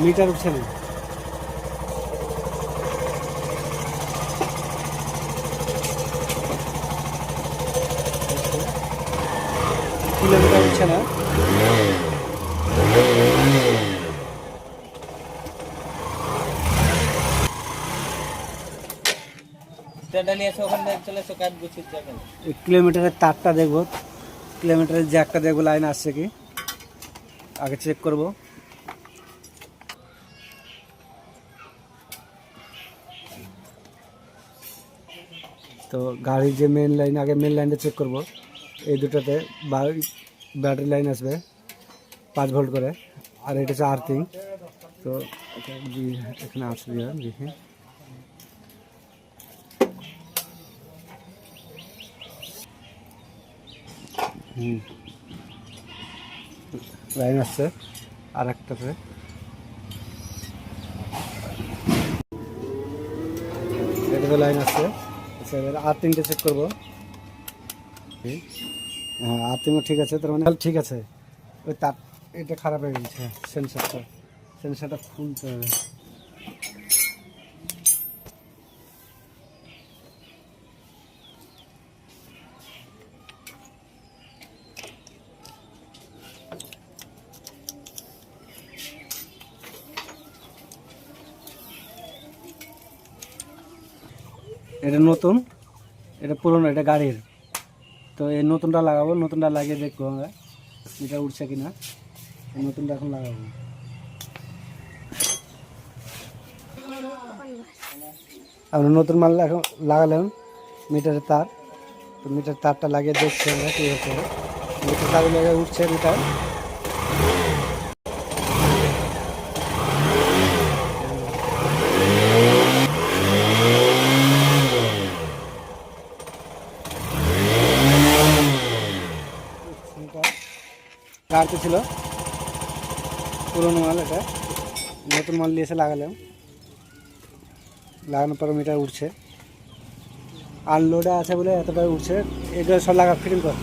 Metre উঠছে না। Kilometre উঠছে না। কিলোমিটারের তারটা দেখবো, কিলোমিটারের জ্যাকটা দেখবো লাইন আসছে কি, আগে চেক করব। তো গাড়ির যে মেন লাইন, আগে মেন লাইনটা চেক করব। এই দুটোতে ব্যাটারি লাইন আসবে 5 ভোল্ট করে, আর এটা হচ্ছে আর্থিং। তো এখানে আসবে দেখি, লাইন আসছে আর একটাতে। এটাতে লাইন আসছে। আচ্ছা, এবার আর্থিংটা চেক করবো। হ্যাঁ, আর্থিংও ঠিক আছে, তার মানে ঠিক আছে। ওই তার এটা খারাপ হয়ে গেছে, সেন্সারটা খুলতে হবে। এটা নতুন, এটা পুরনো, এটা গাড়ির। তো এই নতুনটা লাগাবো, নতুনটা লাগিয়ে দেখবো আমরা এটা উঠছে কিনা। নতুনটা এখন লাগাবো। আমরা নতুন মাল এখন লাগালাম মিটারের তার। তো মিটার তারটা লাগিয়ে দেখছি আমরা কী হচ্ছে। মিটার তার লাগিয়ে উঠছে মিটার। গাড়িতে ছিল পুরোনো মাল, এটা নতুন মাল নিয়ে এসে লাগালাম। লাগানোর পর মিটার উঠছে, আনলোডে আছে বলে এতটা উঠছে। এগুলো সব লাগা ফিটিং কর।